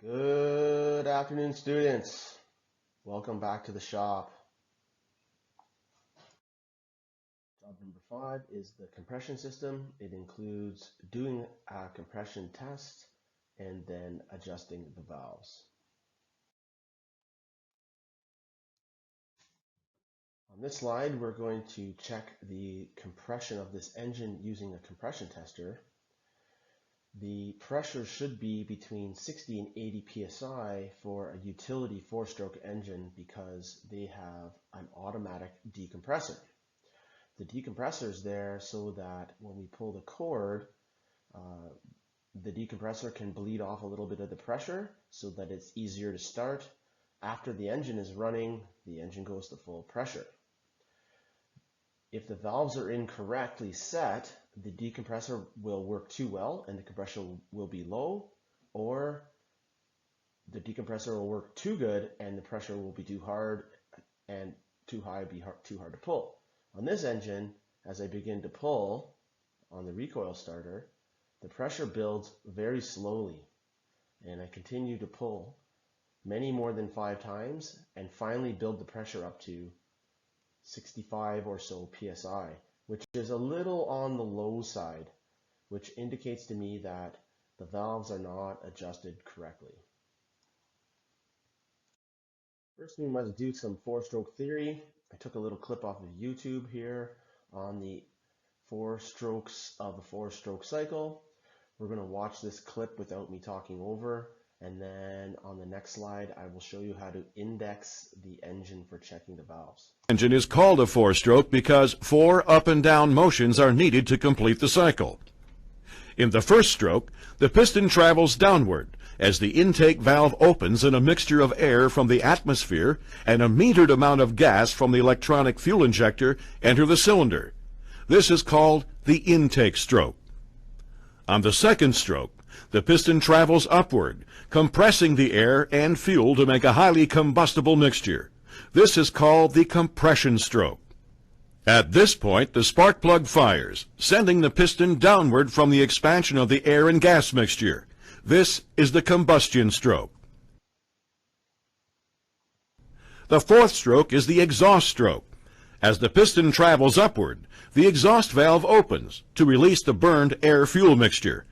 Good afternoon, students. Welcome back to the shop. Job number 5 is the compression system. It includes doing a compression test and then adjusting the valves. On this slide, we're going to check the compression of this engine using a compression tester. The pressure should be between 60 and 80 psi for a utility 4-stroke engine because they have an automatic decompressor. The decompressor is there so that when we pull the cord, the decompressor can bleed off a little bit of the pressure so that it's easier to start. After the engine is running, the engine goes to full pressure. If the valves are incorrectly set, the decompressor will work too well and the compression will be low, or the decompressor will work too good and the pressure will be too hard and too high, too hard to pull. On this engine, as I begin to pull on the recoil starter, the pressure builds very slowly, and I continue to pull many more than 5 times and finally build the pressure up to 65 or so psi, which is a little on the low side, which indicates to me that the valves are not adjusted correctly. First, we must do some 4-stroke theory. I took a little clip off of YouTube here on the 4 strokes of the 4-stroke cycle. We're going to watch this clip without me talking over, and then on the next slide I will show you how to index the engine for checking the valves. Engine is called a 4-stroke because 4 up and down motions are needed to complete the cycle. In the first stroke, the piston travels downward as the intake valve opens and a mixture of air from the atmosphere and a metered amount of gas from the electronic fuel injector enter the cylinder. This is called the intake stroke. On the second stroke, the piston travels upward, compressing the air and fuel to make a highly combustible mixture. This is called the compression stroke. At this point, the spark plug fires, sending the piston downward from the expansion of the air and gas mixture. This is the combustion stroke. The fourth stroke is the exhaust stroke. As the piston travels upward, the exhaust valve opens to release the burned air-fuel mixture.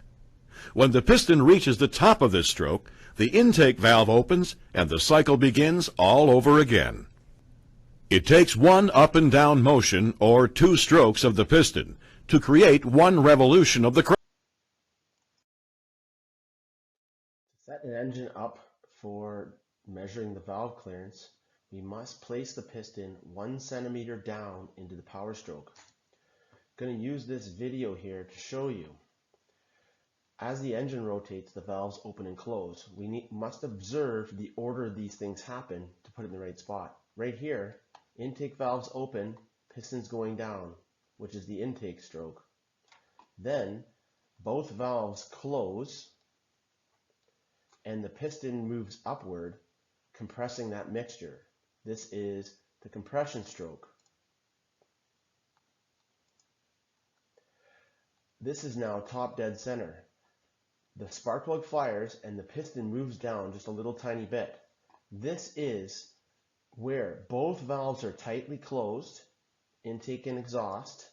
When the piston reaches the top of this stroke, the intake valve opens and the cycle begins all over again. It takes 1 up and down motion or 2 strokes of the piston to create 1 revolution of the crank. To set an engine up for measuring the valve clearance, we must place the piston 1 centimeter down into the power stroke. I'm going to use this video here to show you. As the engine rotates, the valves open and close. We must observe the order these things happen to put it in the right spot. Right here, intake valves open, pistons going down, which is the intake stroke. Then both valves close and the piston moves upward, compressing that mixture. This is the compression stroke. This is now top dead center. The spark plug fires and the piston moves down just a little tiny bit. This is where both valves are tightly closed, intake and exhaust,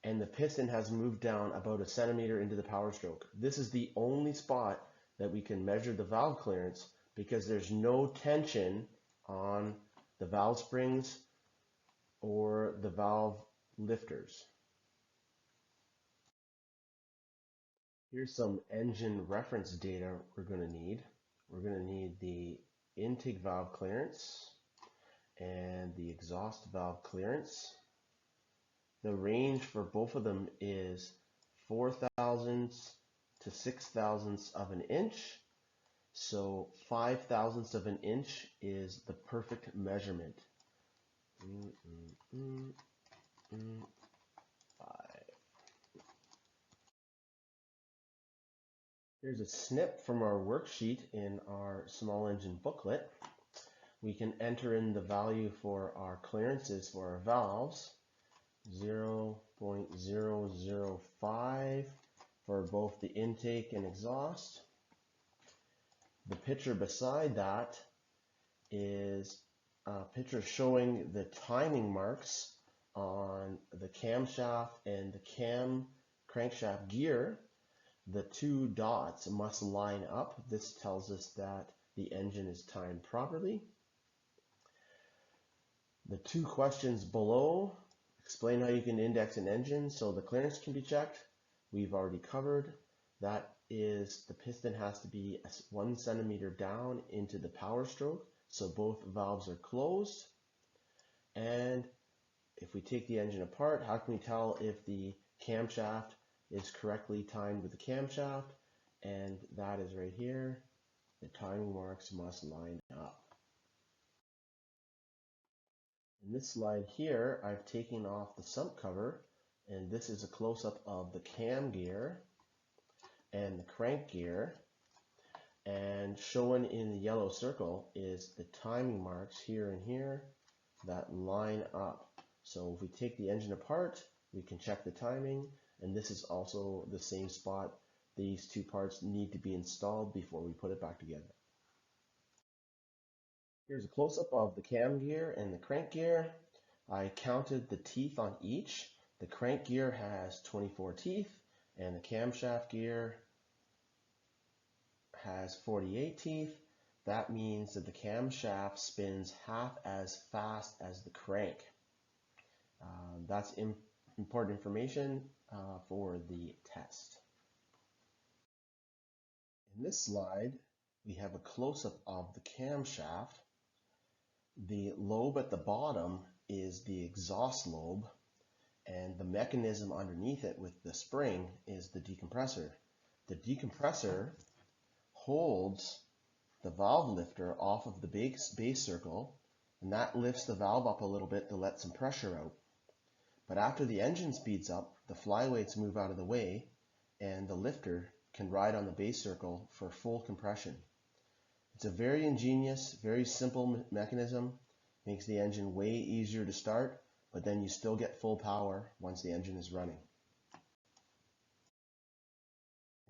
and the piston has moved down about 1 centimeter into the power stroke. This is the only spot that we can measure the valve clearance because there's no tension on the valve springs or the valve lifters. Here's some engine reference data we're going to need. We're going to need the intake valve clearance and the exhaust valve clearance. The range for both of them is 4 thousandths to 6 thousandths of an inch. So 5 thousandths of an inch is the perfect measurement. 5. Here's a snip from our worksheet in our small engine booklet. We can enter in the value for our clearances for our valves. 0.005 for both the intake and exhaust, The picture beside that is a picture showing the timing marks on the camshaft and the crankshaft gear. The two dots must line up. This tells us that the engine is timed properly. The two questions below explain how you can index an engine so the clearance can be checked. We've already covered. That is, the piston has to be 1 centimeter down into the power stroke, so both valves are closed. And if we take the engine apart, how can we tell if the camshaft is correctly timed with the camshaft? And that is right here. The timing marks must line up. In this slide here, I've taken off the sump cover, and this is a close-up of the cam gear and the crank gear. And shown in the yellow circle is the timing marks here and here that line up. So if we take the engine apart, we can check the timing, and this is also the same spot. These two parts need to be installed before we put it back together. Here's a close-up of the cam gear and the crank gear. I counted the teeth on each. The crank gear has 24 teeth, and the camshaft gear has 48 teeth. That means that the camshaft spins half as fast as the crank. That's important information for the test. In this slide, we have a close-up of the camshaft. The lobe at the bottom is the exhaust lobe, and the mechanism underneath it with the spring is the decompressor. The decompressor holds the valve lifter off of the base circle, and that lifts the valve up a little bit to let some pressure out. But after the engine speeds up, the flyweights move out of the way, and the lifter can ride on the base circle for full compression. It's a very ingenious, very simple mechanism. Makes the engine way easier to start, but then you still get full power once the engine is running.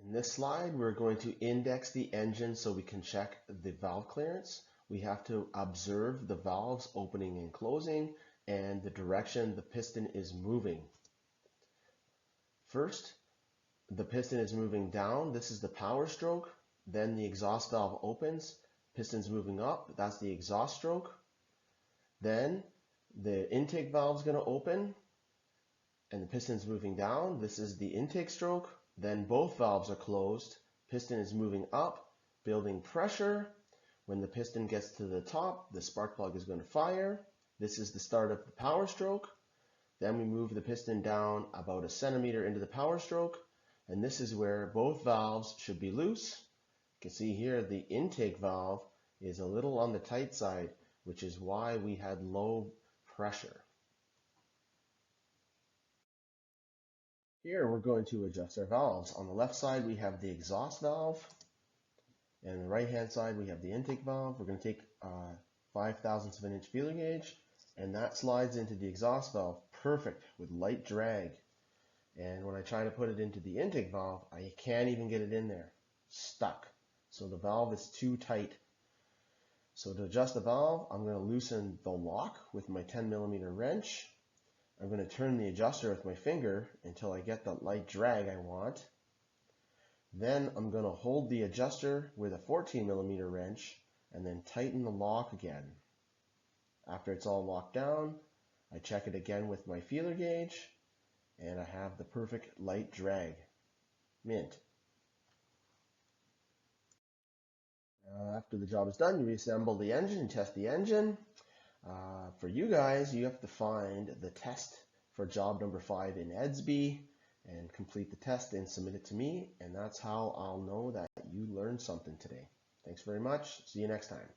In this slide, we're going to index the engine so we can check the valve clearance. We have to observe the valves opening and closing and the direction the piston is moving. First, the piston is moving down. This is the power stroke. Then the exhaust valve opens. Piston's moving up. That's the exhaust stroke. Then the intake valve is going to open and the piston's moving down. This is the intake stroke. Then both valves are closed. Piston is moving up, building pressure. When the piston gets to the top, the spark plug is going to fire. This is the start of the power stroke. Then we move the piston down about 1 centimeter into the power stroke, and this is where both valves should be loose. You can see here the intake valve is a little on the tight side, which is why we had low pressure. Here we're going to adjust our valves. On the left side we have the exhaust valve, and on the right hand side we have the intake valve. We're going to take 5/1000 of an inch feeler gauge, and that slides into the exhaust valve perfect with light drag. And when I try to put it into the intake valve, I can't even get it in there. Stuck. So the valve is too tight. So to adjust the valve, I'm going to loosen the lock with my 10mm wrench. I'm going to turn the adjuster with my finger until I get the light drag I want. Then I'm going to hold the adjuster with a 14mm wrench and then tighten the lock again. After it's all locked down, I check it again with my feeler gauge, and I have the perfect light drag. Mint. After the job is done, you reassemble the engine and test the engine. For you guys, you have to find the test for job number 5 in EDSB and complete the test and submit it to me, and that's how I'll know that you learned something today. Thanks very much. See you next time.